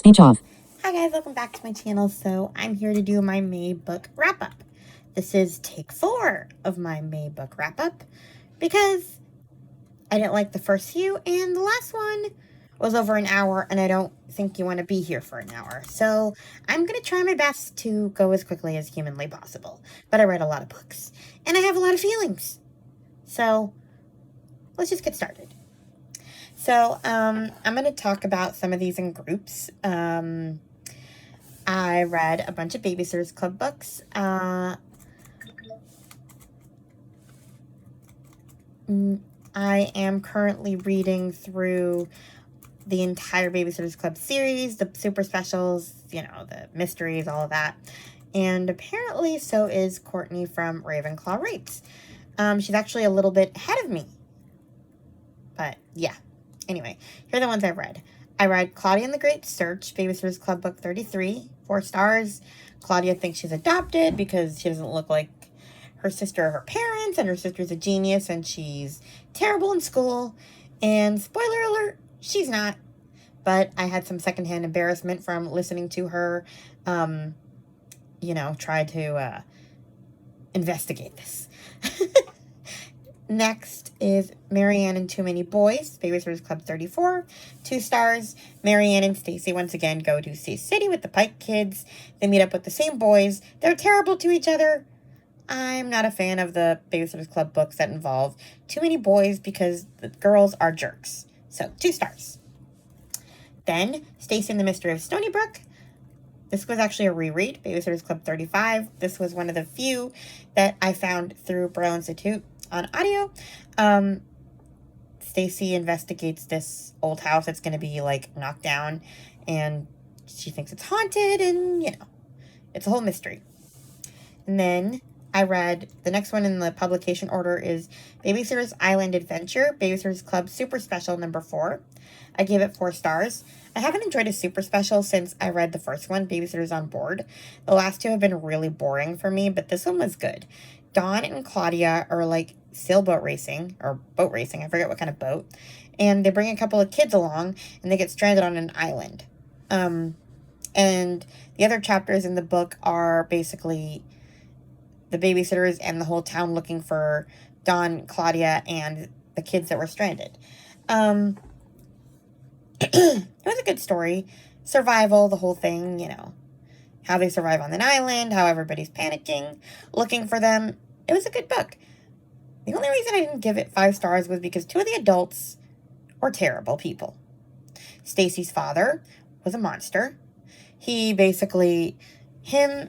Speech off. Hi guys, welcome back to my channel. So I'm here to do my May book wrap-up. This is take 4 of my May book wrap-up because I didn't like the first few and the last one was over an hour and I don't think you want to be here for an hour. So I'm going to try my best to go as quickly as humanly possible. But I read a lot of books and I have a lot of feelings. So let's just get started. So I'm going to talk about some of these in groups. I read a bunch of Babysitters Club books. I am currently reading through the entire Babysitters Club series, the super specials, you know, the mysteries, all of that. And apparently so is Courtney from Ravenclaw Reads. She's actually a little bit ahead of me. But yeah. Anyway, here are the ones I've read. I read Claudia and the Great Search, Babysitters Club book 33, 4 stars. Claudia thinks she's adopted because she doesn't look like her sister or her parents, and her sister's a genius and she's terrible in school. And spoiler alert, she's not. But I had some secondhand embarrassment from listening to her, you know, try to investigate this. Next is Marianne and Too Many Boys, Babysitters Club 34, 2 stars. Marianne and Stacy once again go to Sea City with the Pike kids. They meet up with the same boys. They're terrible to each other. I'm not a fan of the Babysitters Club books that involve too many boys because the girls are jerks. So, 2 stars. Then, Stacy and the Mystery of Stoneybrook. This was actually a reread, Babysitters Club 35. This was one of the few that I found through Braille Institute on audio. Stacy investigates this old house that's going to be like knocked down, and she thinks it's haunted, and you know, it's a whole mystery. And then I read the next one in the publication order is Babysitter's Island Adventure, Babysitters Club Super Special number 4. I gave it 4 stars. I haven't enjoyed a super special since I read the first one, Babysitter's on Board. The last 2 have been really boring for me, but this one was good. Dawn and Claudia are like sailboat racing, or boat racing, I forget what kind of boat. And they bring a couple of kids along, and they get stranded on an island. And the other chapters in the book are basically the babysitters and the whole town looking for Dawn, Claudia, and the kids that were stranded. It was a good story. Survival, the whole thing, you know. How they survive on an island, how everybody's panicking, looking for them. It was a good book. The only reason I didn't give it 5 stars was because 2 of the adults were terrible people. Stacy's father was a monster. Him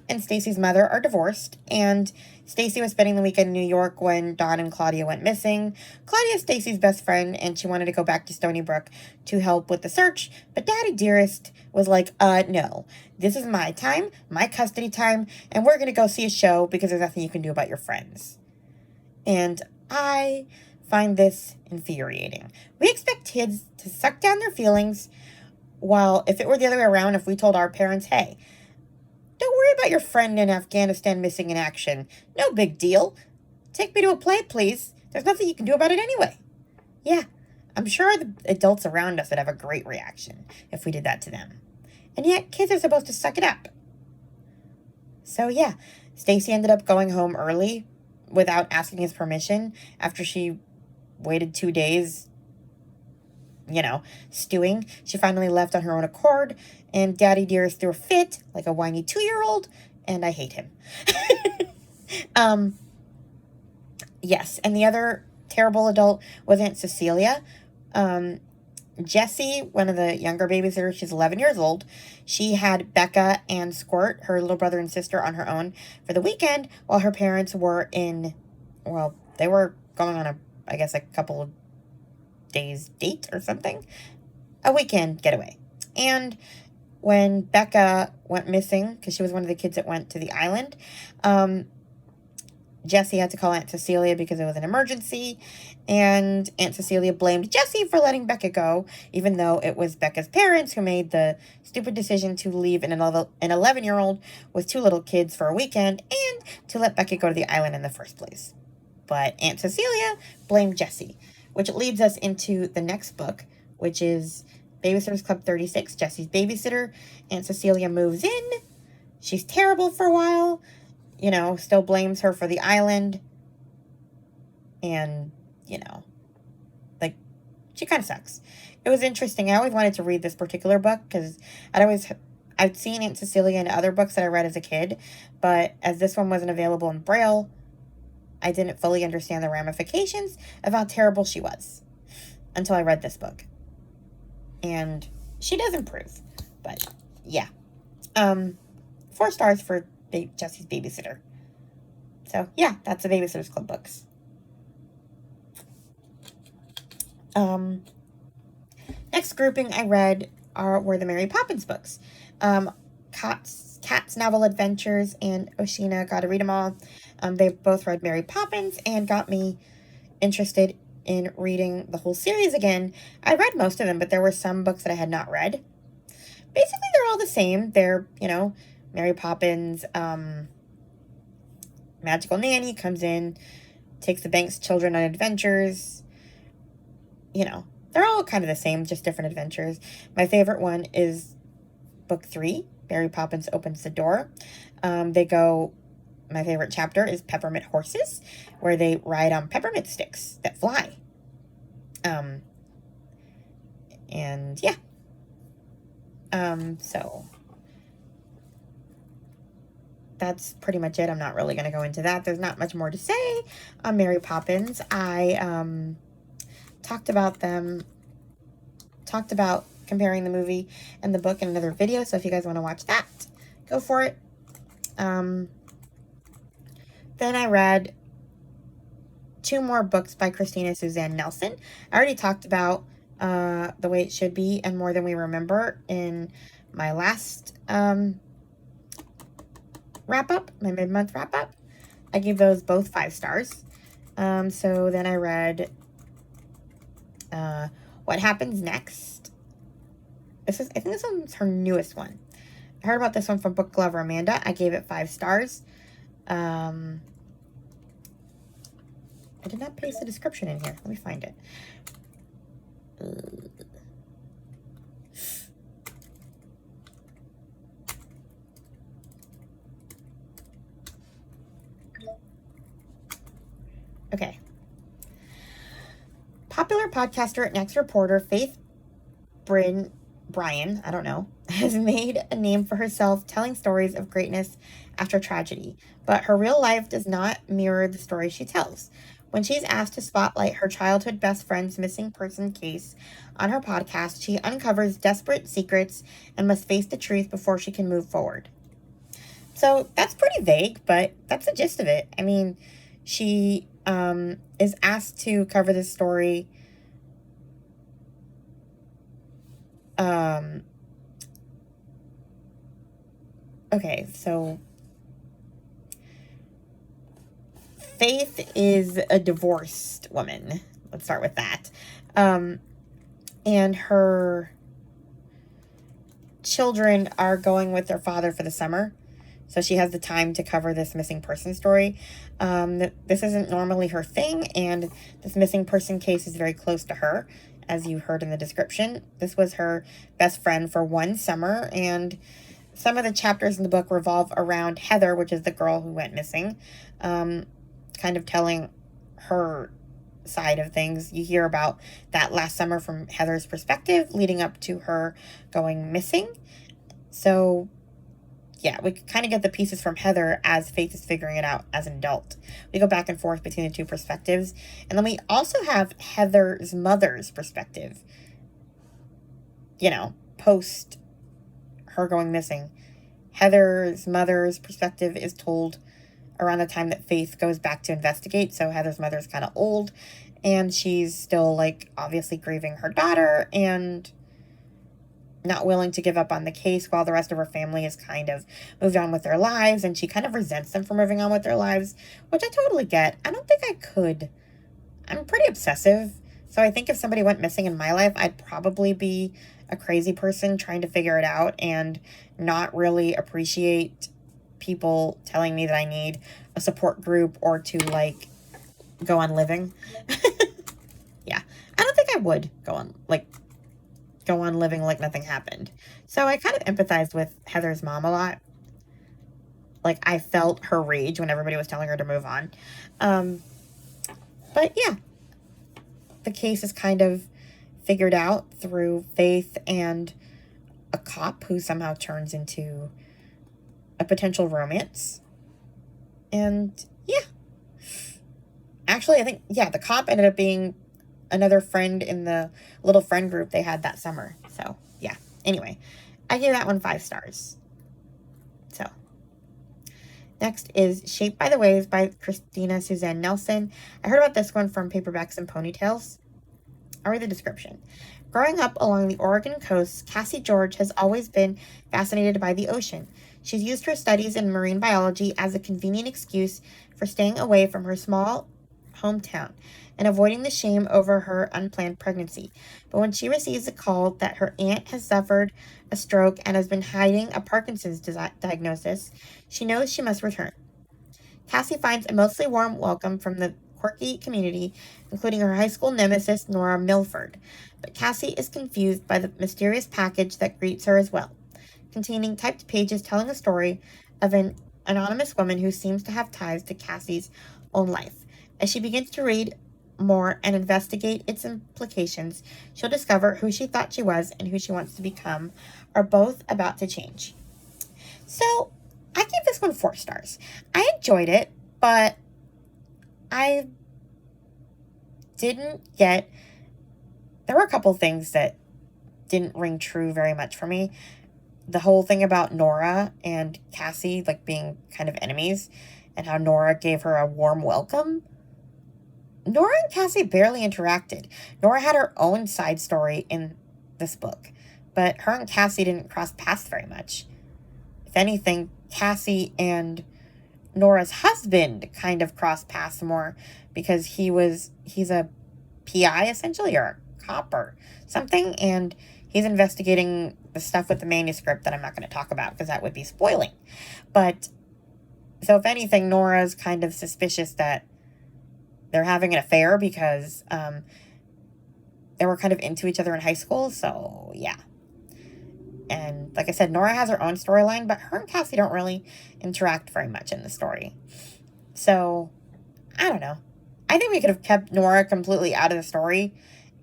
and Stacy's mother are divorced, and Stacy was spending the weekend in New York when Dawn and Claudia went missing. Claudia is Stacy's best friend, and she wanted to go back to Stoneybrook to help with the search, but Daddy Dearest was like, no, this is my time, my custody time, and we're going to go see a show because there's nothing you can do about your friends. And I find this infuriating. We expect kids to suck down their feelings, while if it were the other way around, if we told our parents, hey, don't worry about your friend in Afghanistan missing in action. No big deal. Take me to a play, please. There's nothing you can do about it anyway. Yeah, I'm sure the adults around us would have a great reaction if we did that to them. And yet, kids are supposed to suck it up. So yeah, Stacy ended up going home early without asking his permission after she waited 2 days, you know, stewing. She finally left on her own accord, and Daddy Dearest threw a fit like a whiny 2-year-old, and I hate him. Yes, and the other terrible adult was Aunt Cecilia. Jessie, one of the younger babysitters, she's 11 years old. She had Becca and Squirt, her little brother and sister, on her own for the weekend while her parents were they were going on a couple of days date or something. A weekend getaway. And when Becca went missing, because she was one of the kids that went to the island, Jessie had to call Aunt Cecilia because it was an emergency, and Aunt Cecilia blamed Jessie for letting Becca go, even though it was Becca's parents who made the stupid decision to leave an 11-year-old with 2 little kids for a weekend and to let Becca go to the island in the first place. But Aunt Cecilia blamed Jessie, which leads us into the next book, which is Babysitters Club 36, Jesse's babysitter. Aunt Cecilia moves in. She's terrible for a while. You know, still blames her for the island. And, you know, like, she kind of sucks. It was interesting. I always wanted to read this particular book because I'd seen Aunt Cecilia in other books that I read as a kid. But as this one wasn't available in Braille, I didn't fully understand the ramifications of how terrible she was until I read this book. And she does improve. But, yeah. 4 stars for Jesse's babysitter. So, yeah, that's the Babysitters Club books. Next grouping I read were the Mary Poppins books. Kat's Novel Adventures and Oshina Gotta Read 'Em All. They both read Mary Poppins and got me interested in reading the whole series again. I read most of them, but there were some books that I had not read. Basically, they're all the same. They're, you know, Mary Poppins, magical nanny comes in, takes the Banks children on adventures. You know, they're all kind of the same, just different adventures. My favorite one is book 3, Mary Poppins Opens the Door. My favorite chapter is Peppermint Horses, where they ride on peppermint sticks that fly. And yeah. So that's pretty much it. I'm not really going to go into that. There's not much more to say on Mary Poppins. I, talked about comparing the movie and the book in another video. So if you guys want to watch that, go for it. Then I read 2 more books by Christina Suzanne Nelson. I already talked about The Way It Should Be and More Than We Remember in my last wrap-up, my mid-month wrap-up. I gave those both 5 stars. So then I read What Happens Next. I think this one's her newest one. I heard about this one from Book Lover Amanda. I gave it 5 stars. I did not paste the description in here. Let me find it. Okay. Popular podcaster and ex-reporter Faith Bryan, I don't know, has made a name for herself telling stories of greatness after tragedy, but her real life does not mirror the story she tells. When she's asked to spotlight her childhood best friend's missing person case on her podcast, she uncovers desperate secrets and must face the truth before she can move forward. So that's pretty vague, but that's the gist of it. I mean, she is asked to cover this story. Okay, so Faith is a divorced woman. Let's start with that. And her children are going with their father for the summer. So she has the time to cover this missing person story. This isn't normally her thing, and this missing person case is very close to her, as you heard in the description. This was her best friend for one summer, and some of the chapters in the book revolve around Heather, which is the girl who went missing, kind of telling her side of things. You hear about that last summer from Heather's perspective, leading up to her going missing. So yeah, we kind of get the pieces from Heather as Faith is figuring it out as an adult. We go back and forth between the 2 perspectives. And then we also have Heather's mother's perspective, you know, post her going missing. Heather's mother's perspective is told around the time that Faith goes back to investigate. So Heather's mother's kind of old, and she's still, like, obviously grieving her daughter and not willing to give up on the case while the rest of her family has kind of moved on with their lives, and she kind of resents them for moving on with their lives, which I totally get. I don't think I could. I'm pretty obsessive, so I think if somebody went missing in my life, I'd probably be a crazy person trying to figure it out and not really appreciate people telling me that I need a support group or to, like, go on living. Yeah, I don't think I would go go on living like nothing happened. So I kind of empathized with Heather's mom a lot. Like, I felt her rage when everybody was telling her to move on. But yeah, the case is kind of figured out through Faith and a cop who somehow turns into a potential romance. And yeah. Actually, I think, yeah, the cop ended up being another friend in the little friend group they had that summer. So, yeah. Anyway, I gave that one 5 stars. So, next is Shaped by the Waves by Christina Suzanne Nelson. I heard about this one from Paperbacks and Ponytails. I'll read the description. Growing up along the Oregon coast, Cassie George has always been fascinated by the ocean. She's used her studies in marine biology as a convenient excuse for staying away from her small hometown and avoiding the shame over her unplanned pregnancy. But when she receives a call that her aunt has suffered a stroke and has been hiding a Parkinson's diagnosis, she knows she must return. Cassie finds a mostly warm welcome from the quirky community, including her high school nemesis, Nora Milford. But Cassie is confused by the mysterious package that greets her as well, containing typed pages telling a story of an anonymous woman who seems to have ties to Cassie's own life. As she begins to read more and investigate its implications, she'll discover who she thought she was and who she wants to become are both about to change. So, I gave this one 4 stars. I enjoyed it, but I didn't get... There were a couple things that didn't ring true very much for me. The whole thing about Nora and Cassie, like, being kind of enemies, and how Nora gave her a warm welcome. Nora and Cassie barely interacted. Nora had her own side story in this book, but her and Cassie didn't cross paths very much. If anything, Cassie and Nora's husband kind of crossed paths more because he's a PI essentially, or a cop or something, and he's investigating the stuff with the manuscript that I'm not going to talk about because that would be spoiling. But so if anything, Nora's kind of suspicious that they're having an affair because they were kind of into each other in high school. So yeah. And like I said, Nora has her own storyline, but her and Cassie don't really interact very much in the story. So, I don't know. I think we could have kept Nora completely out of the story,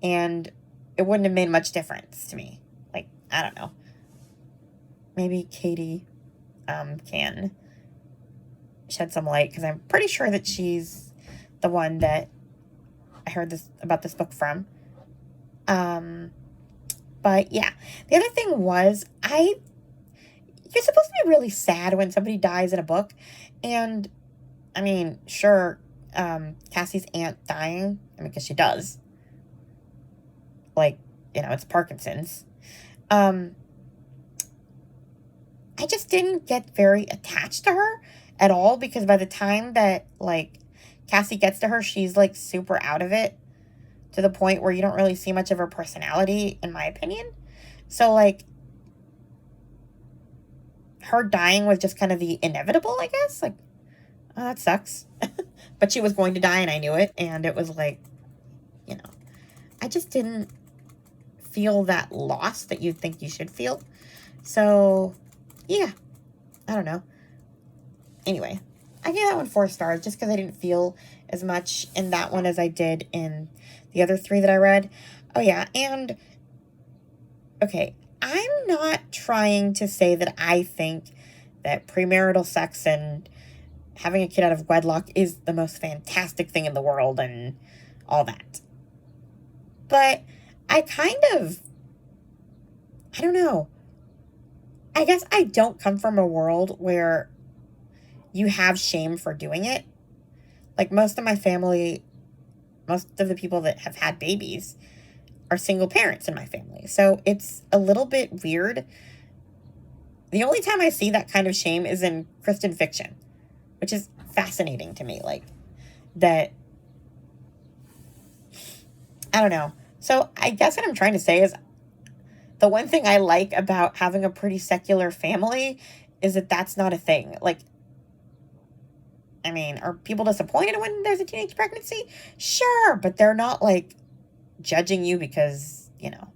and it wouldn't have made much difference to me. Like, I don't know. Maybe Katie can shed some light, because I'm pretty sure that she's the one that I heard about this book from. But yeah, the other thing was, you're supposed to be really sad when somebody dies in a book, and I mean, sure, Cassie's aunt dying, I mean, because she does, like, you know, it's Parkinson's. I just didn't get very attached to her at all, because by the time that, like, Cassie gets to her, she's, like, super out of it, to the point where you don't really see much of her personality, in my opinion. So, like, her dying was just kind of the inevitable, I guess. Like, oh, that sucks. But she was going to die, and I knew it, and it was like, you know, I just didn't feel that loss that you think you should feel. So, yeah, I don't know. Anyway, I gave that one 4 stars just because I didn't feel as much in that one as I did in the other 3 that I read. Oh, yeah, and, okay, I'm not trying to say that I think that premarital sex and having a kid out of wedlock is the most fantastic thing in the world and all that. But I don't know. I guess I don't come from a world where you have shame for doing it. Like, most of my family, most of the people that have had babies are single parents in my family. So it's a little bit weird. The only time I see that kind of shame is in Christian fiction, which is fascinating to me. Like, that, I don't know. So I guess what I'm trying to say is, the one thing I like about having a pretty secular family is that that's not a thing. Like, I mean, are people disappointed when there's a teenage pregnancy? Sure, but they're not, like, judging you because, you know,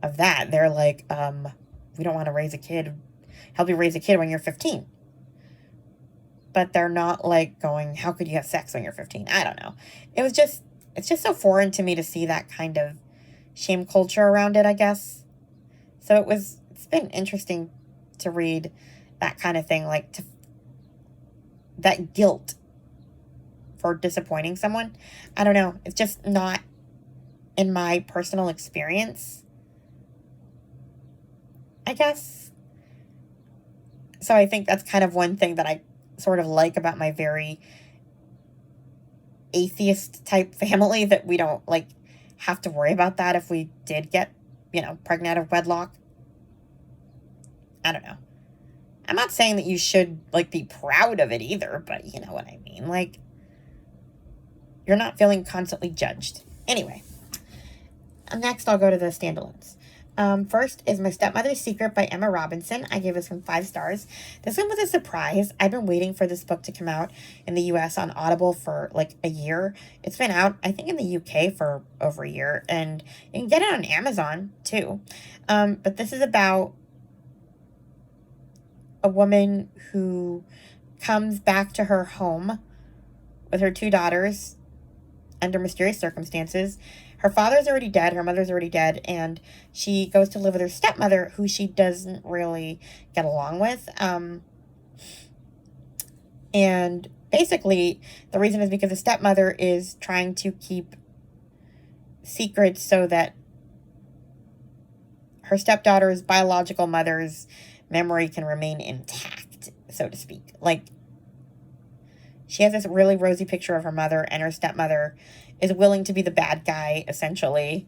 of that. They're like, we don't want to help you raise a kid when you're 15. But they're not like going, how could you have sex when you're 15? I don't know. It's just so foreign to me to see that kind of shame culture around it, I guess. So it's been interesting to read that kind of thing, like that guilt for disappointing someone. I don't know. It's just not in my personal experience, I guess. So I think that's kind of one thing that I sort of like about my very atheist type family, that we don't like have to worry about that if we did get, pregnant out of wedlock. I don't know. I'm not saying that you should like be proud of it either, but you know what I mean. Like, you're not feeling constantly judged. Anyway, next I'll go to the standalones. First is My Stepmother's Secret by Emma Robinson. I gave this one 5 stars. This one was a surprise. I've been waiting for this book to come out in the US on Audible for like a year. It's been out, I think, in the UK for over a year, and you can get it on Amazon too. But this is about a woman who comes back to her home with her 2 daughters under mysterious circumstances. Her father's already dead, her mother's already dead, and she goes to live with her stepmother, who she doesn't really get along with. And basically, the reason is because the stepmother is trying to keep secrets so that her stepdaughter's biological mother's memory can remain intact, so to speak. Like, she has this really rosy picture of her mother, and her stepmother is willing to be the bad guy, essentially,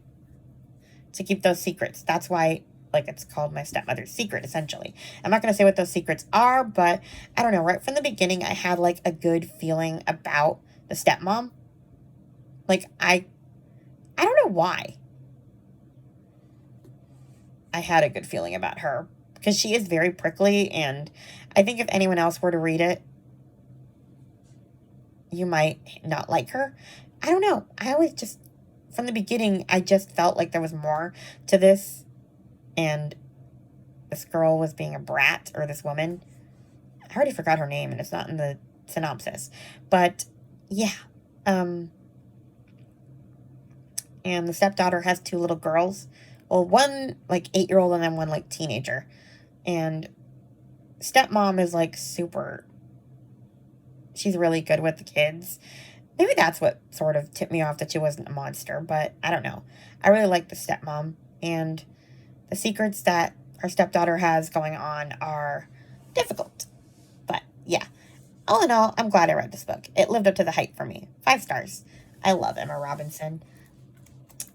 to keep those secrets. That's why, like, it's called My Stepmother's Secret, essentially. I'm not going to say what those secrets are, but I don't know. Right from the beginning, I had, like, a good feeling about the stepmom. Like, I don't know why I had a good feeling about her, because she is very prickly, and I think if anyone else were to read it, you might not like her. I don't know. I always just, from the beginning, I just felt like there was more to this, and this girl was being a brat, or this woman. I already forgot her name, and it's not in the synopsis. But, yeah. And the stepdaughter has 2 little girls. Well, one, like, 8-year-old, and then one, like, teenager. And stepmom is, like, she's really good with the kids. Maybe that's what sort of tipped me off that she wasn't a monster, but I don't know. I really like the stepmom, and the secrets that her stepdaughter has going on are difficult. But yeah, all in all, I'm glad I read this book. It lived up to the hype for me. 5 stars. I love Emma Robinson.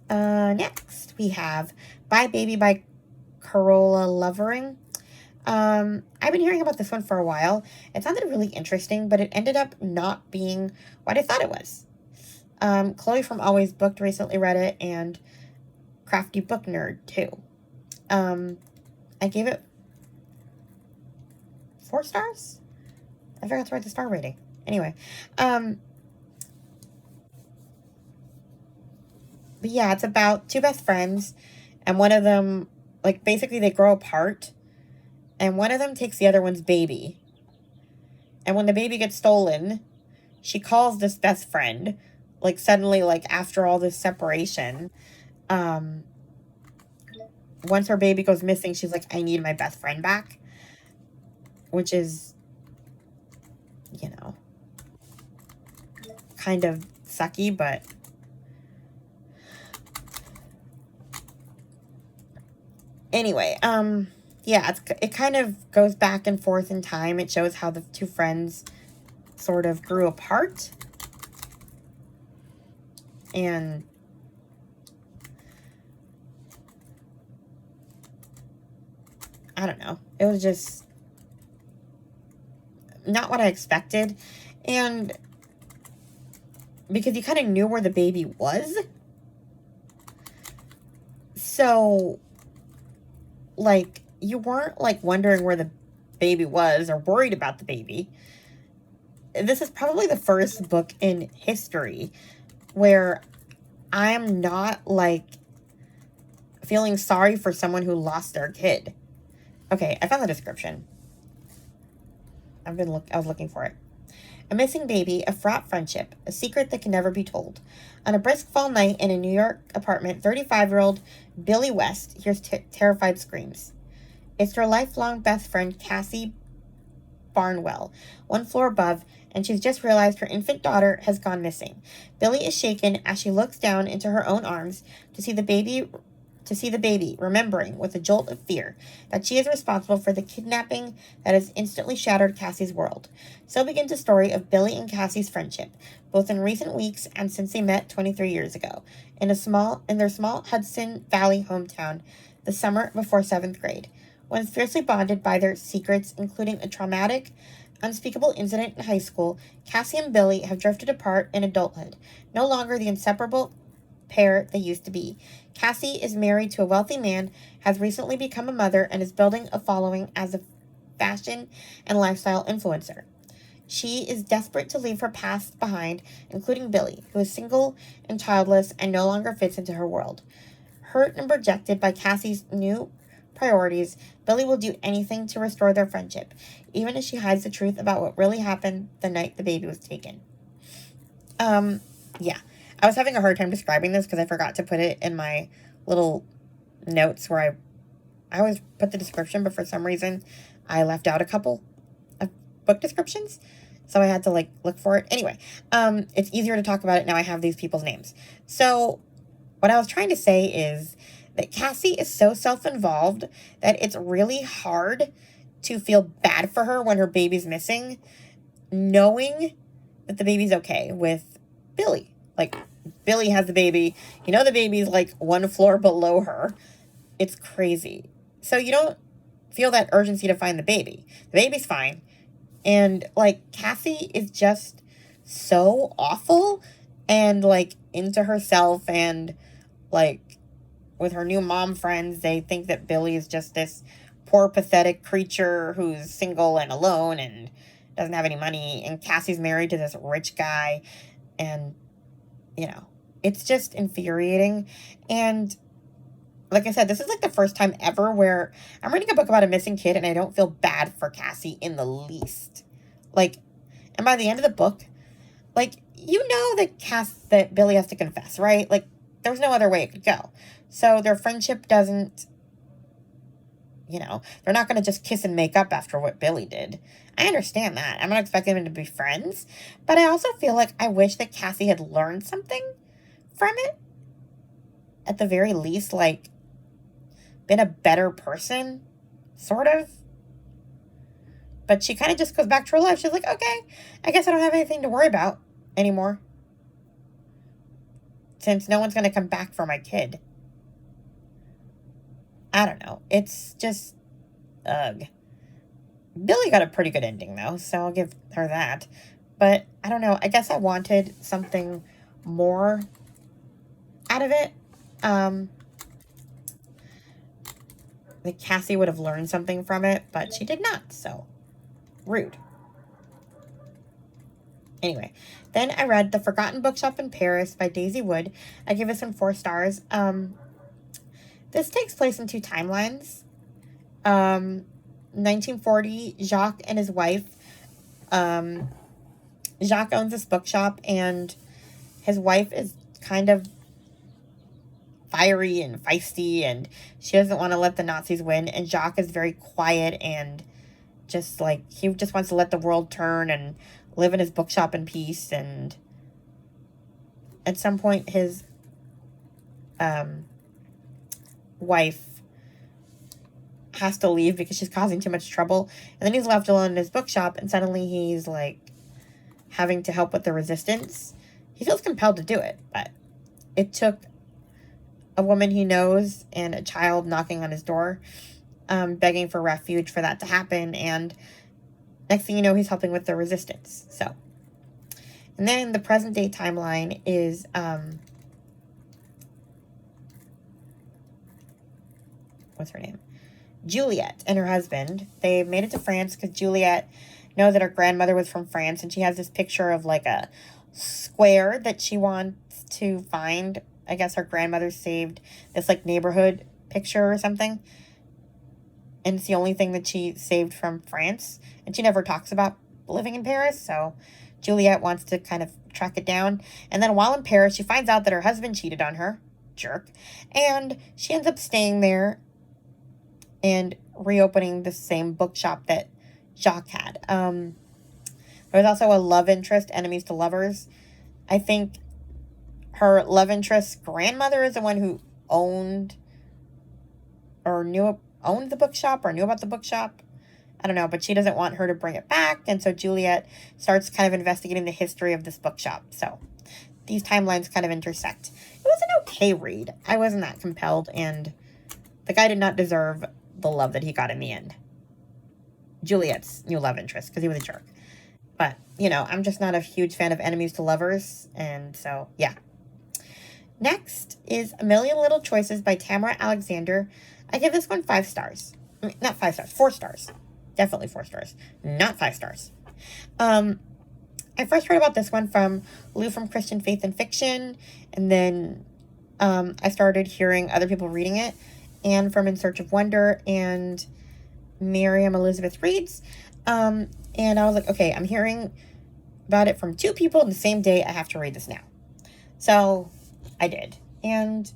Next, we have Bye Baby by Carola Lovering. I've been hearing about this one for a while. It sounded really interesting, but it ended up not being what I thought it was. Chloe from Always Booked recently read it, and Crafty Book Nerd too. I gave it 4 stars? I forgot to write the star rating. Anyway, but yeah, it's about 2 best friends, and one of them, like, basically they grow apart, and one of them takes the other one's baby. And when the baby gets stolen, she calls this best friend, like, suddenly, like, after all this separation, once her baby goes missing, she's like, I need my best friend back. Which is, kind of sucky, but anyway, yeah, it kind of goes back and forth in time. It shows how the 2 friends sort of grew apart. And I don't know. It was just not what I expected. And because you kind of knew where the baby was. So, like, you weren't, like, wondering where the baby was or worried about the baby. This is probably the first book in history where I'm not, like, feeling sorry for someone who lost their kid. Okay, I found the description. I was looking for it. A missing baby, a fraught friendship, a secret that can never be told. On a brisk fall night in a New York apartment, 35-year-old Billy West hears terrified screams. It's her lifelong best friend, Cassie Barnwell, one floor above, and she's just realized her infant daughter has gone missing. Billy is shaken as she looks down into her own arms to see the baby, remembering with a jolt of fear that she is responsible for the kidnapping that has instantly shattered Cassie's world. So begins the story of Billy and Cassie's friendship, both in recent weeks and since they met 23 years ago, in their small Hudson Valley hometown, the summer before 7th grade. When fiercely bonded by their secrets, including a traumatic, unspeakable incident in high school, Cassie and Billy have drifted apart in adulthood, no longer the inseparable pair they used to be. Cassie is married to a wealthy man, has recently become a mother, and is building a following as a fashion and lifestyle influencer. She is desperate to leave her past behind, including Billy, who is single and childless and no longer fits into her world. Hurt and rejected by Cassie's new priorities, Billy will do anything to restore their friendship, even as she hides the truth about what really happened the night the baby was taken. Yeah. I was having a hard time describing this because I forgot to put it in my little notes where I always put the description, but for some reason I left out a couple of book descriptions. So I had to look for it. Anyway, it's easier to talk about it now I have these people's names. So what I was trying to say is that Cassie is so self-involved that it's really hard to feel bad for her when her baby's missing, knowing that the baby's okay with Billy. Billy has the baby. The baby's one floor below her. It's crazy. So you don't feel that urgency to find the baby. The baby's fine. And, Cassie is just so awful and, into herself. And, with her new mom friends, they think that Billy is just this poor, pathetic creature who's single and alone and doesn't have any money. And Cassie's married to this rich guy. And it's just infuriating. And like I said, this is the first time ever where I'm reading a book about a missing kid and I don't feel bad for Cassie in the least. And by the end of the book, that Billy has to confess, right? There's no other way it could go. So their friendship doesn't, they're not going to just kiss and make up after what Billy did. I understand that. I'm not expecting them to be friends. But I also feel I wish that Cassie had learned something from it. At the very least, been a better person, sort of. But she kind of just goes back to her life. She's okay, I guess I don't have anything to worry about anymore. Since no one's going to come back for my kid. I don't know. It's just, ugh. Billy got a pretty good ending, though, so I'll give her that. But, I don't know. I guess I wanted something more out of it. That Cassie would have learned something from it, but she did not, so rude. Anyway, then I read The Forgotten Bookshop in Paris by Daisy Wood. I give this one 4 stars. This takes place in 2 timelines. 1940, Jacques and his wife. Jacques owns this bookshop, and his wife is kind of fiery and feisty, and she doesn't want to let the Nazis win. And Jacques is very quiet and just he just wants to let the world turn and live in his bookshop in peace. And at some point, his wife has to leave because she's causing too much trouble, and then he's left alone in his bookshop, and suddenly he's having to help with the resistance. He feels compelled to do it, but it took a woman he knows and a child knocking on his door, begging for refuge for that to happen, and next thing you know, he's helping with the resistance. So, and then the present day timeline is what's her name? Juliet and her husband. They made it to France because Juliet knows that her grandmother was from France, and she has this picture of a square that she wants to find. I guess her grandmother saved this neighborhood picture or something. And it's the only thing that she saved from France. And she never talks about living in Paris, so Juliet wants to kind of track it down. And then while in Paris, she finds out that her husband cheated on her. Jerk. And she ends up staying there and reopening the same bookshop that Jacques had. There's also a love interest, enemies to lovers. I think her love interest's grandmother is the one who owned the bookshop or knew about the bookshop. I don't know, but she doesn't want her to bring it back. And so Juliet starts kind of investigating the history of this bookshop. So these timelines kind of intersect. It was an okay read. I wasn't that compelled, and the guy did not deserve the love that he got in the end. Juliet's new love interest, because he was a jerk. But, I'm just not a huge fan of enemies to lovers, and so, yeah. Next is A Million Little Choices by Tamara Alexander. I give this one 5 stars. Not 5 stars, 4 stars. Definitely 4 stars. Not 5 stars. I first heard about this one from Lou from Christian Faith and Fiction, and then I started hearing other people reading it, and from In Search of Wonder and Miriam Elizabeth Reads. And I was like, okay, I'm hearing about it from 2 people in the same day. I have to read this now. So I did. And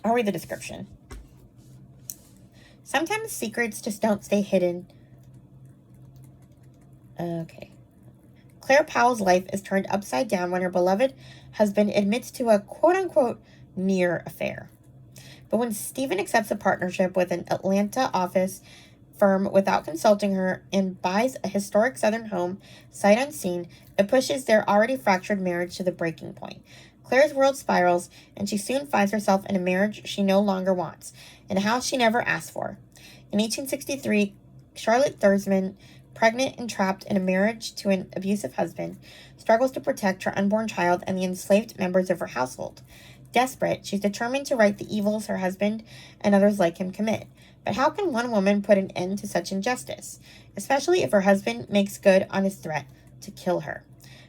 I'll read the description. Sometimes secrets just don't stay hidden. Okay. Claire Powell's life is turned upside down when her beloved husband admits to a quote-unquote near affair. But when Stephen accepts a partnership with an Atlanta office firm without consulting her and buys a historic Southern home sight unseen, it pushes their already fractured marriage to the breaking point. Claire's world spirals, and she soon finds herself in a marriage she no longer wants, in a house she never asked for. In 1863, Charlotte Thursman, pregnant and trapped in a marriage to an abusive husband, struggles to protect her unborn child and the enslaved members of her household. Desperate, she's determined to right the evils her husband and others like him commit. But how can one woman put an end to such injustice, especially if her husband makes good on his threat to kill her?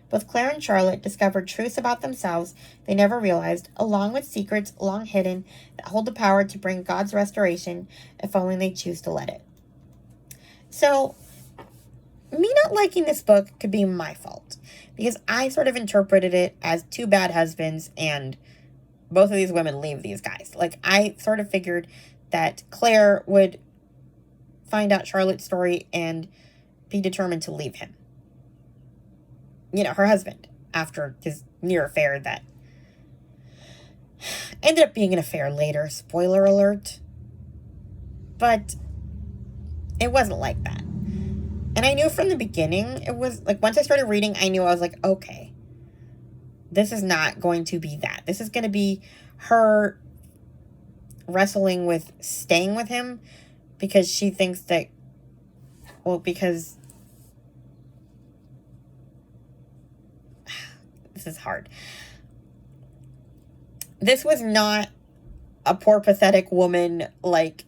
Both Claire and Charlotte discovered truths about themselves they never realized, along with secrets long hidden that hold the power to bring God's restoration if only they choose to let it. So, me not liking this book could be my fault, because I sort of interpreted it as 2 bad husbands and both of these women leave these guys. Like, I sort of figured that Claire would find out Charlotte's story and be determined to leave him. Her husband, after his near affair that ended up being an affair later. Spoiler alert. But it wasn't like that. And I knew from the beginning, it was, like, once I started reading, I knew, I was like, okay, this is not going to be that. This is going to be her wrestling with staying with him because she thinks that, because this is hard. This was not a poor, pathetic woman, like,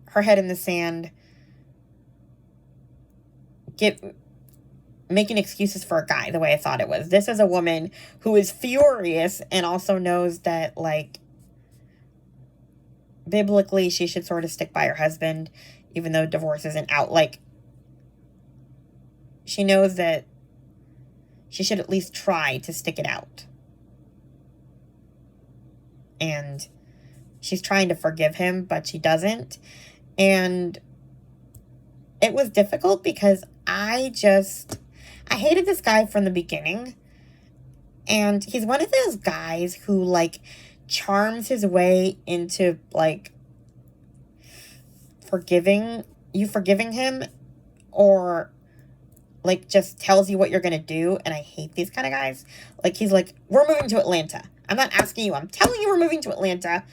her head in the sand, making excuses for a guy the way I thought it was. This is a woman who is furious and also knows that, like, biblically she should sort of stick by her husband, even though divorce isn't out. Like, she knows that she should at least try to stick it out. And she's trying to forgive him, but she doesn't. And it was difficult because I hated this guy from the beginning. And he's one of those guys who, like, charms his way into, like, forgiving him, or, like, just tells you what you're gonna do. And I hate these kind of guys. Like, he's like, we're moving to Atlanta. I'm not asking you, I'm telling you we're moving to Atlanta.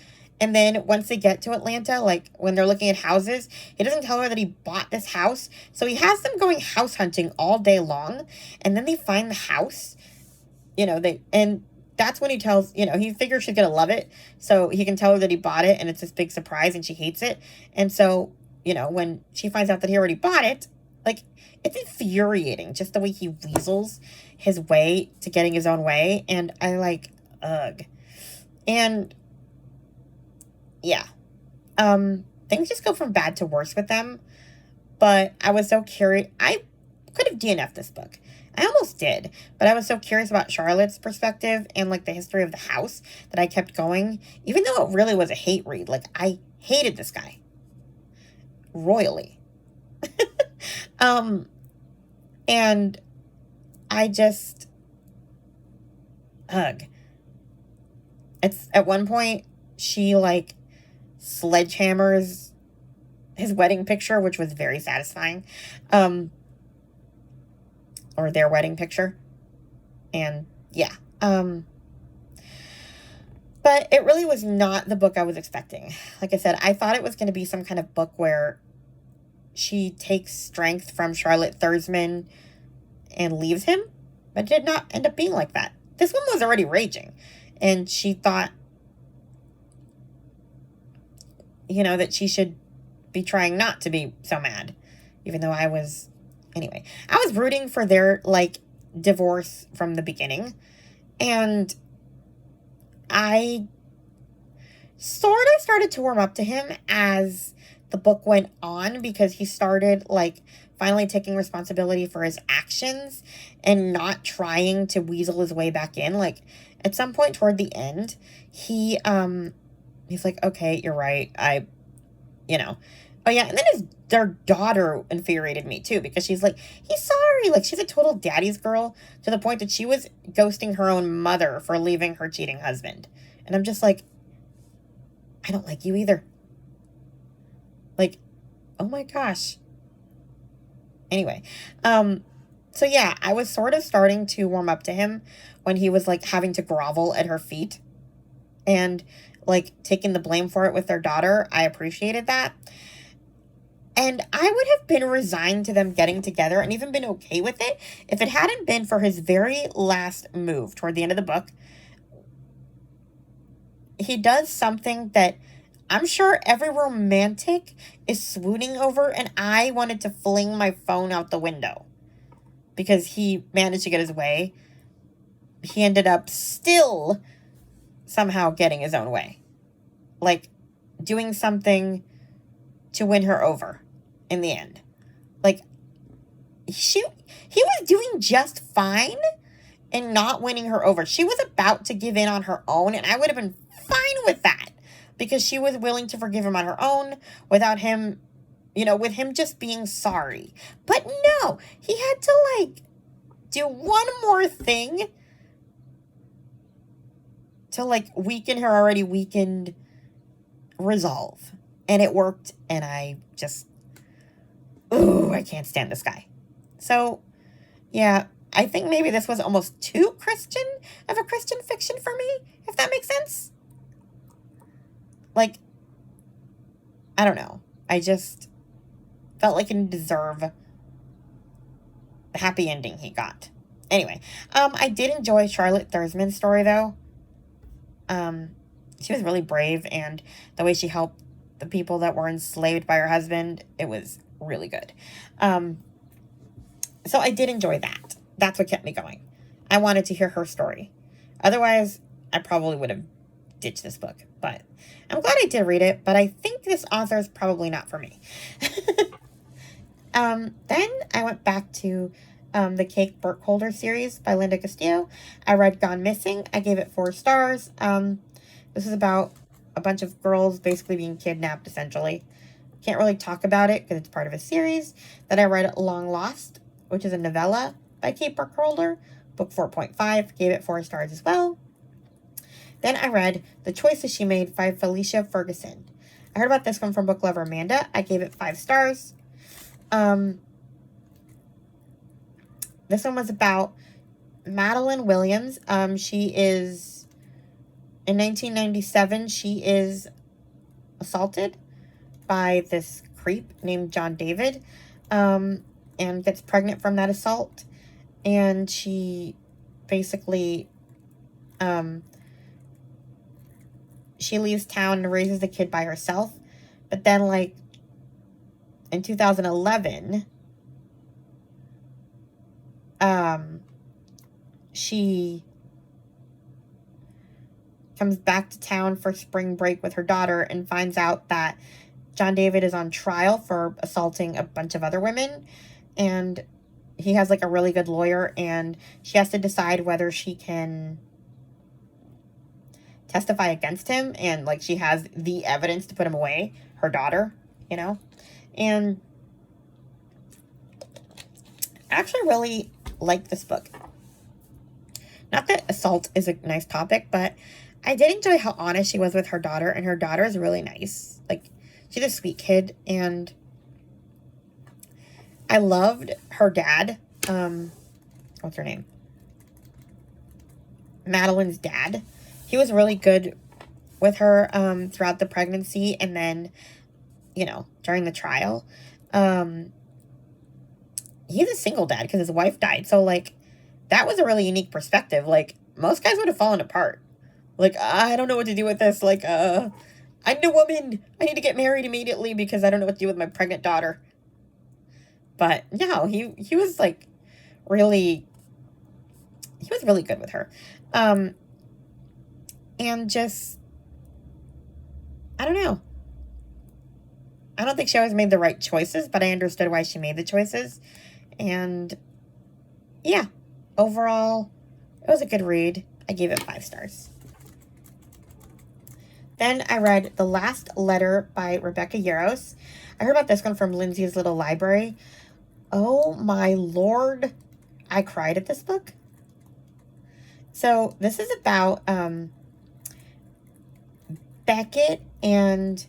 And then once they get to Atlanta, like, when they're looking at houses, he doesn't tell her that he bought this house. So he has them going house hunting all day long. And then they find the house, and that's when he tells, he figures she's going to love it. So he can tell her that he bought it and it's this big surprise and she hates it. And so, when she finds out that he already bought it, like, it's infuriating just the way he weasels his way to getting his own way. And I like, ugh. And yeah, things just go from bad to worse with them. But I was so curious. I could have DNF'd this book. I almost did, but I was so curious about Charlotte's perspective and like the history of the house that I kept going, even though it really was a hate read. Like, I hated this guy royally. And I just, ugh. It's at one point she like sledgehammers his wedding picture, which was very satisfying. Or their wedding picture. And yeah. But it really was not the book I was expecting. Like I said, I thought it was going to be some kind of book where she takes strength from Charlotte Thursman and leaves him, but it did not end up being like that. This one was already raging, and she thought, that she should be trying not to be so mad, even though I was, anyway, I was rooting for their, like, divorce from the beginning, and I sort of started to warm up to him as the book went on, because he started, like, finally taking responsibility for his actions and not trying to weasel his way back in. Like, at some point toward the end, he's like, okay, you're right. Oh yeah, and then their daughter infuriated me too, because she's like, he's sorry. Like, she's a total daddy's girl to the point that she was ghosting her own mother for leaving her cheating husband. And I'm just like, I don't like you either. Like, oh my gosh. Anyway, so yeah, I was sort of starting to warm up to him when he was like having to grovel at her feet and like taking the blame for it with their daughter. I appreciated that. And I would have been resigned to them getting together and even been okay with it if it hadn't been for his very last move toward the end of the book. He does something that I'm sure every romantic is swooning over, and I wanted to fling my phone out the window because he managed to get his way. He ended up still somehow getting his own way. Like, doing something to win her over in the end. Like, he was doing just fine and not winning her over. She was about to give in on her own, and I would have been fine with that because she was willing to forgive him on her own without him, with him just being sorry. But no, he had to, like, do one more thing to, like, weaken her already weakened resolve. And it worked, and I just, I can't stand this guy. So, yeah, I think maybe this was almost too Christian of a Christian fiction for me, if that makes sense. Like, I don't know. I just felt like it didn't deserve the happy ending he got. Anyway, I did enjoy Charlotte Thursman's story, though. She was really brave, and the way she helped the people that were enslaved by her husband, it was really good. So I did enjoy that. That's what kept me going. I wanted to hear her story. Otherwise, I probably would have ditched this book. But I'm glad I did read it, but I think this author is probably not for me. Then I went back to the Kate Burkholder series by Linda Castillo. I read Gone Missing. I gave it 4 stars. This is about a bunch of girls basically being kidnapped, essentially. Can't really talk about it because it's part of a series. Then I read Long Lost, which is a novella by Kate Burkholder. Book 4.5. Gave it 4 stars as well. Then I read The Choices She Made by Felicia Ferguson. I heard about this one from book lover Amanda. I gave it 5 stars. This one was about Madeline Williams. She is, in 1997, she is assaulted by this creep named John David, and gets pregnant from that assault. And she basically, she leaves town and raises the kid by herself. But then, like, in 2011, she comes back to town for spring break with her daughter and finds out that John David is on trial for assaulting a bunch of other women. And he has like a really good lawyer, and she has to decide whether she can testify against him, and like she has the evidence to put him away, her daughter, you know. And I actually really like this book. Not that assault is a nice topic, but I did enjoy how honest she was with her daughter, and her daughter is really nice. Like, she's a sweet kid, and I loved her dad. What's her name? Madeline's dad. He was really good with her throughout the pregnancy, and then, you know, during the trial. He's a single dad because his wife died. So, like, that was a really unique perspective. Like, most guys would have fallen apart. Like, I don't know what to do with this. Like, I need a woman. I need to get married immediately because I don't know what to do with my pregnant daughter. But no, he was like really, he was really good with her. And just, I don't know. I don't think she always made the right choices, but I understood why she made the choices. And yeah, overall, it was a good read. I gave it 5 stars. Then I read The Last Letter by Rebecca Yarros. I heard about this one from Lindsay's Little Library. Oh my Lord. I cried at this book. So this is about Beckett and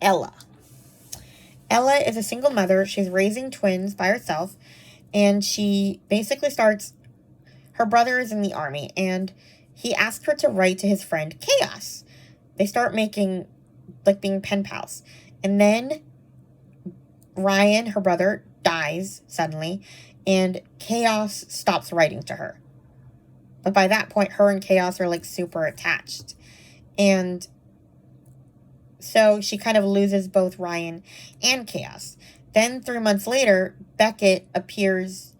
Ella. Ella is a single mother. She's raising twins by herself, and she basically starts, her brother is in the army, and he asked her to write to his friend Chaos. They start making, like, being pen pals. And then Ryan, her brother, dies suddenly, and Chaos stops writing to her. But by that point, her and Chaos are, like, super attached. And so she kind of loses both Ryan and Chaos. Then 3 months later, Beckett appears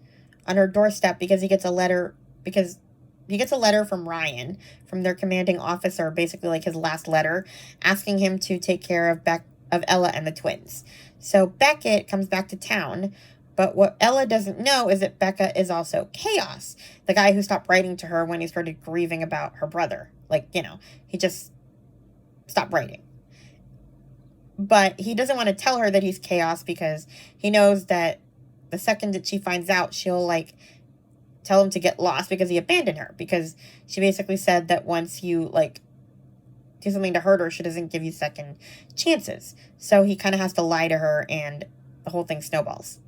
on her doorstep because he gets a letter from Ryan, from their commanding officer, basically like his last letter, asking him to take care of Ella and the twins. So Beckett comes back to town, but what Ella doesn't know is that Becca is also Chaos, the guy who stopped writing to her when he started grieving about her brother. Like, you know, he just stopped writing. But he doesn't want to tell her that he's Chaos because he knows that the second that she finds out, she'll, like, tell him to get lost because he abandoned her. Because she basically said that once you, like, do something to hurt her, she doesn't give you second chances. So he kind of has to lie to her, and the whole thing snowballs.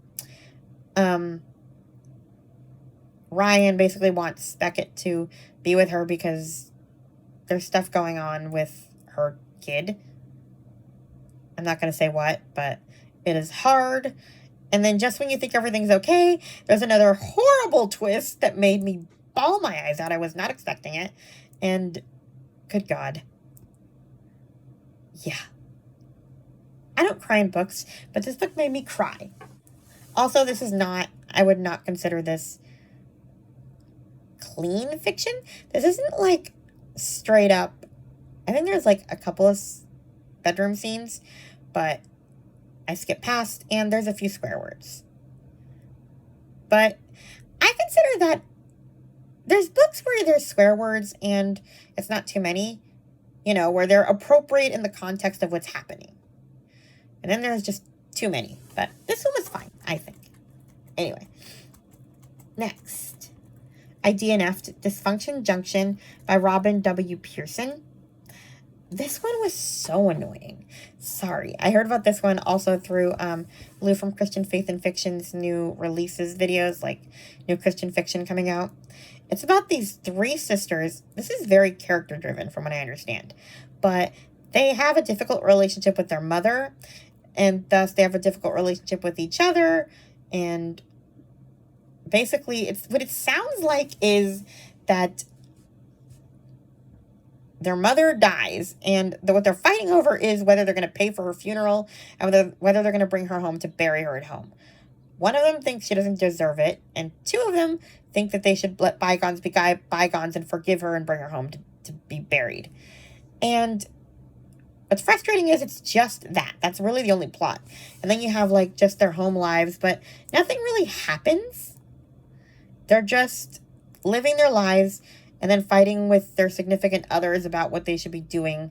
Ryan basically wants Beckett to be with her because there's stuff going on with her kid. I'm not going to say what, but it is hard. And then just when you think everything's okay, there's another horrible twist that made me bawl my eyes out. I was not expecting it. And good God. Yeah. I don't cry in books, but this book made me cry. Also, this is not, I would not consider this clean fiction. This isn't like straight up. I think there's like a couple of bedroom scenes, but I skip past, and there's a few swear words. But I consider that there's books where there's swear words and it's not too many, you know, where they're appropriate in the context of what's happening. And then there's just too many. But this one was fine, I think. Anyway. Next. I DNF'd Dysfunction Junction by Robin W. Pearson. This one was so annoying. Sorry. I heard about this one also through Lou from Christian Faith and Fiction's new releases videos, like new Christian fiction coming out. It's about these 3 sisters. This is very character driven from what I understand. But they have a difficult relationship with their mother, and thus they have a difficult relationship with each other. And basically, it's what it sounds like is that their mother dies, and what they're fighting over is whether they're going to pay for her funeral and whether they're going to bring her home to bury her at home. One of them thinks she doesn't deserve it, and two of them think that they should let bygones be bygones and forgive her and bring her home to be buried. And what's frustrating is it's just that. That's really the only plot. And then you have, like, just their home lives, but nothing really happens. They're just living their lives and then fighting with their significant others about what they should be doing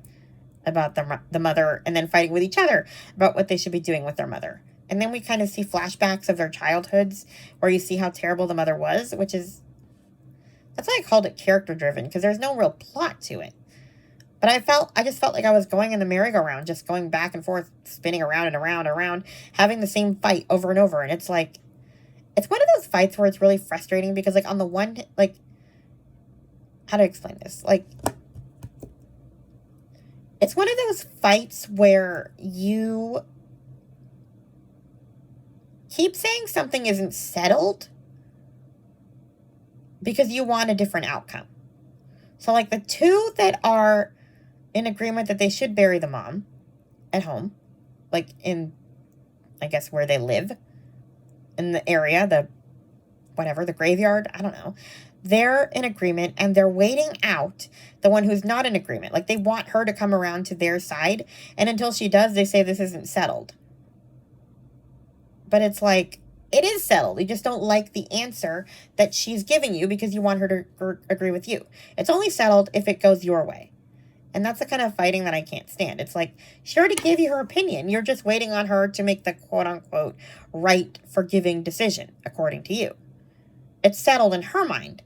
about the mother, and then fighting with each other about what they should be doing with their mother. And then we kind of see flashbacks of their childhoods where you see how terrible the mother was, which is, that's why I called it character driven, because there's no real plot to it. But I just felt like I was going in the merry-go-round, just going back and forth, spinning around and around and around, having the same fight over and over. And it's like, it's one of those fights where it's really frustrating because, like, on the one, like, how to explain this? Like, it's one of those fights where you keep saying something isn't settled because you want a different outcome. So, like, the two that are in agreement that they should bury the mom at home, like, in, I guess, where they live, in the area, the graveyard, I don't know. They're in agreement, and they're waiting out the one who's not in agreement. Like, they want her to come around to their side, and until she does, they say this isn't settled. But it's like, it is settled. You just don't like the answer that she's giving you because you want her to agree with you. It's only settled if it goes your way. And that's the kind of fighting that I can't stand. It's like, she already gave you her opinion. You're just waiting on her to make the quote-unquote right, forgiving decision, according to you. It's settled in her mind,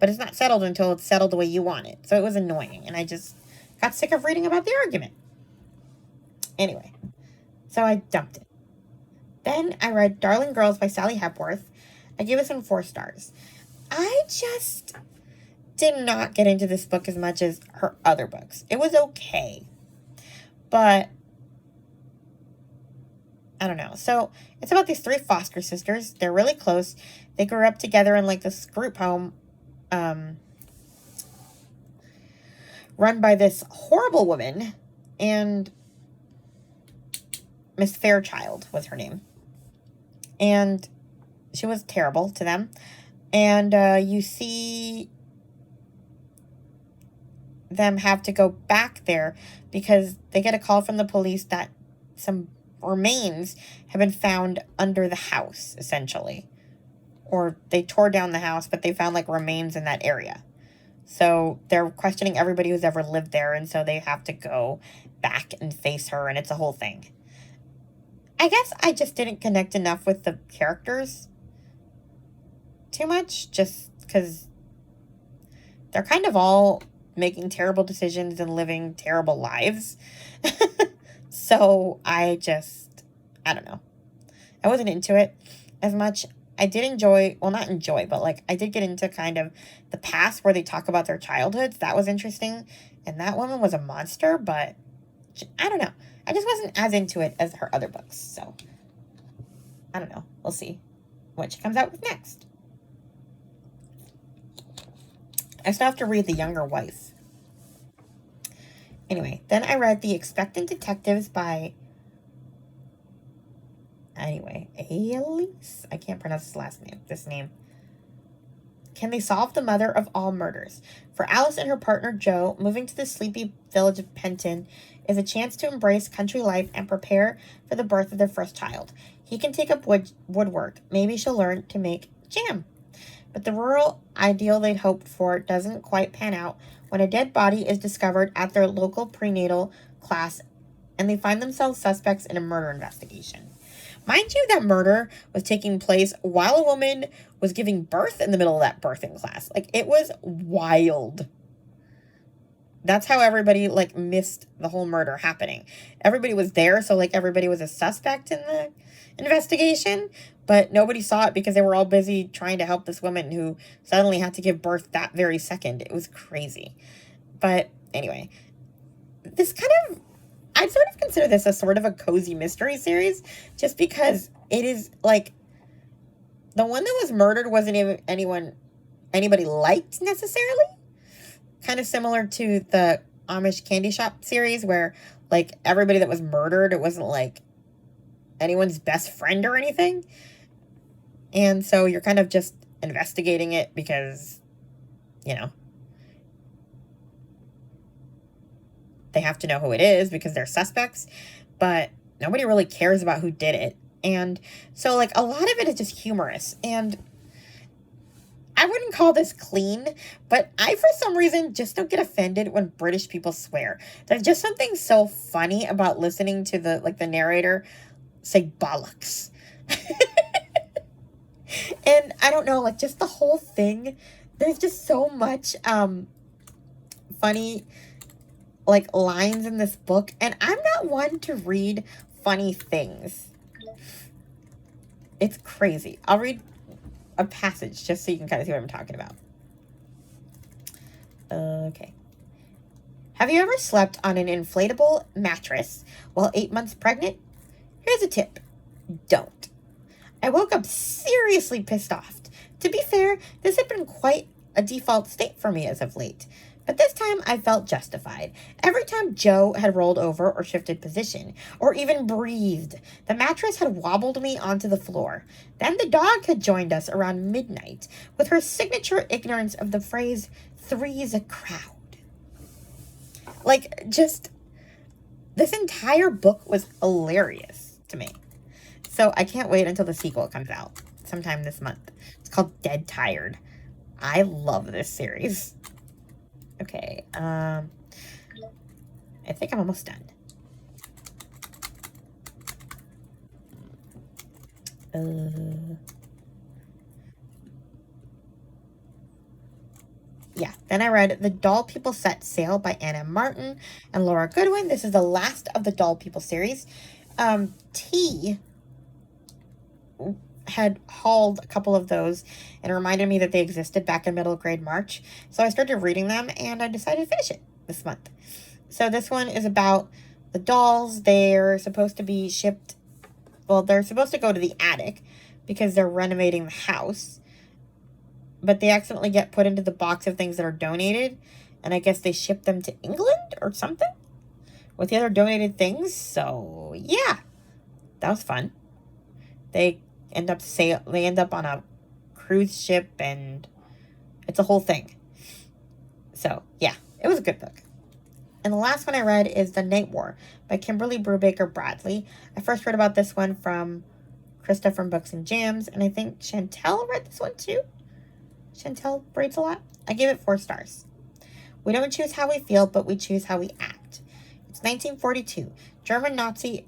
but it's not settled until it's settled the way you want it. So it was annoying, and I just got sick of reading about the argument. Anyway, so I dumped it. Then I read Darling Girls by Sally Hepworth. I gave it 4 stars. I just did not get into this book as much as her other books. It was okay, but I don't know. So it's about these 3 foster sisters. They're really close. They grew up together in, like, this group home run by this horrible woman, and Miss Fairchild was her name. And she was terrible to them. And you see them have to go back there because they get a call from the police that some remains have been found under the house, essentially. Or they tore down the house, but they found, like, remains in that area. So they're questioning everybody who's ever lived there, and so they have to go back and face her, and it's a whole thing. I guess I just didn't connect enough with the characters too much, just because they're kind of all making terrible decisions and living terrible lives. So I don't know. I wasn't into it as much. I did enjoy, well, not enjoy, but, like, I did get into kind of the past where they talk about their childhoods. That was interesting. And that woman was a monster, but I don't know. I just wasn't as into it as her other books. So, I don't know. We'll see what she comes out with next. I still have to read The Younger Wife. Anyway, then I read The Expectant Detectives by, Elise? I can't pronounce this name. Can they solve the mother of all murders? For Alice and her partner Joe, moving to the sleepy village of Penton is a chance to embrace country life and prepare for the birth of their first child. He can take up woodwork. Maybe she'll learn to make jam. But the rural ideal they'd hoped for doesn't quite pan out when a dead body is discovered at their local prenatal class, and they find themselves suspects in a murder investigation. Mind you, that murder was taking place while a woman was giving birth in the middle of that birthing class. Like, it was wild. That's how everybody, like, missed the whole murder happening. Everybody was there, so, like, everybody was a suspect in the investigation, but nobody saw it because they were all busy trying to help this woman who suddenly had to give birth that very second. It was crazy. But anyway, this kind of, I'd sort of consider this a sort of a cozy mystery series, just because it is, like, the one that was murdered wasn't even anybody liked necessarily. Kind of similar to the Amish Candy Shop series, where, like, everybody that was murdered, it wasn't, like, anyone's best friend or anything. And so you're kind of just investigating it because, you know, they have to know who it is because they're suspects, but nobody really cares about who did it. And so, like, a lot of it is just humorous. And I wouldn't call this clean, but I, for some reason, just don't get offended when British people swear. There's just something so funny about listening to the narrator say bollocks. And I don't know, like, just the whole thing, there's just so much funny, like, lines in this book, and I'm not one to read funny things. It's crazy. I'll read a passage just so you can kind of see what I'm talking about. Okay. Have you ever slept on an inflatable mattress while 8 months pregnant? Here's a tip. Don't. I woke up seriously pissed off. To be fair, this had been quite a default state for me as of late. But this time I felt justified. Every time Joe had rolled over or shifted position, or even breathed, the mattress had wobbled me onto the floor. Then the dog had joined us around midnight, with her signature ignorance of the phrase, "three's a crowd." Like, just, this entire book was hilarious to me. So I can't wait until the sequel comes out sometime this month. It's called Dead Tired. I love this series. Okay, I think I'm almost done. Yeah, then I read The Doll People Set Sail by Anna Martin and Laura Goodwin. This is the last of the Doll People series. T had hauled a couple of those and reminded me that they existed back in middle grade March. So I started reading them and I decided to finish it this month. So this one is about the dolls. They're supposed to be shipped. Well, they're supposed to go to the attic because they're renovating the house. But they accidentally get put into the box of things that are donated. And I guess they ship them to England or something with the other donated things. So yeah, that was fun. They end up on a cruise ship and it's a whole thing. So yeah, it was a good book. And the last one I read is The Night War by Kimberly Brubaker Bradley. I first read about this one from Krista from Books and Jams, and I think Chantel read this one too. Chantel reads a lot. I gave it 4 stars. We don't choose how we feel, but we choose how we act. It's 1942. German Nazis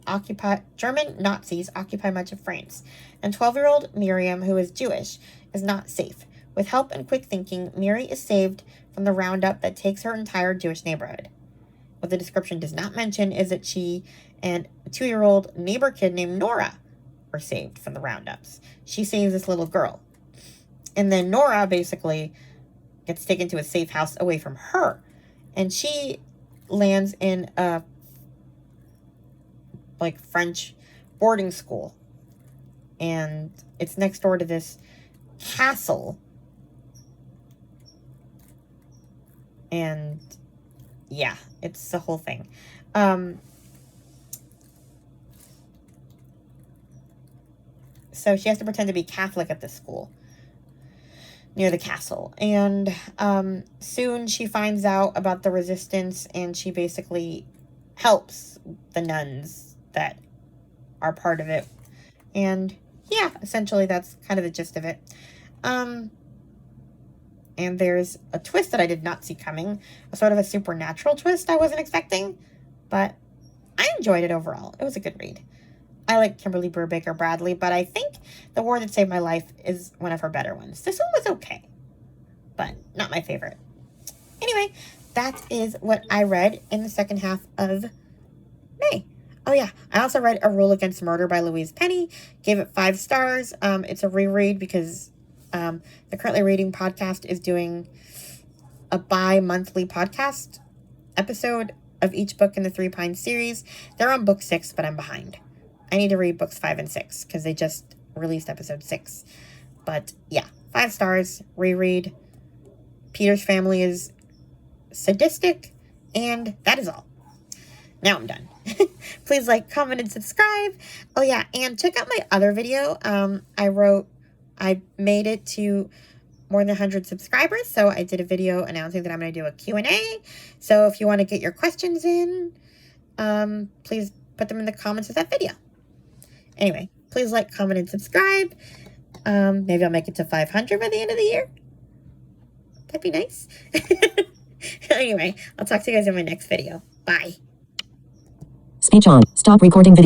occupy much of France, and 12-year-old Miriam, who is Jewish, is not safe. With help and quick thinking, Miri is saved from the roundup that takes her entire Jewish neighborhood. What the description does not mention is that she and a 2-year-old neighbor kid named Nora were saved from the roundups. She saves this little girl. And then Nora basically gets taken to a safe house away from her. And she lands in a French boarding school. And it's next door to this castle. And yeah, it's the whole thing. So she has to pretend to be Catholic at this school near the castle. And soon she finds out about the resistance and she basically helps the nuns that are part of it. And yeah, essentially that's kind of the gist of it. And there's a twist that I did not see coming, a sort of a supernatural twist I wasn't expecting, but I enjoyed it overall. It was a good read. I like Kimberly Brubaker Bradley, but I think The War That Saved My Life is one of her better ones. This one was okay, but not my favorite. Anyway, that is what I read in the second half of May. Oh yeah, I also read A Rule Against Murder by Louise Penny. Gave it 5 stars. It's a reread because the Currently Reading podcast is doing a bi-monthly podcast episode of each book in the Three Pines series. They're on book 6, but I'm behind. I need to read books 5 and 6 because they just released episode 6. But yeah, 5 stars, reread. Peter's family is sadistic, and that is all. Now I'm done. Please like, comment, and subscribe. Oh yeah, and check out my other video. I wrote I made it to more than 100 subscribers, so I did a video announcing that I'm going to do a Q&A. So if you want to get your questions in, please put them in the comments of that video. Anyway, please like, comment, and subscribe. Maybe I'll make it to 500 by the end of the year. That'd be nice. Anyway, I'll talk to you guys in my next video. Bye. Speech on. Stop recording video.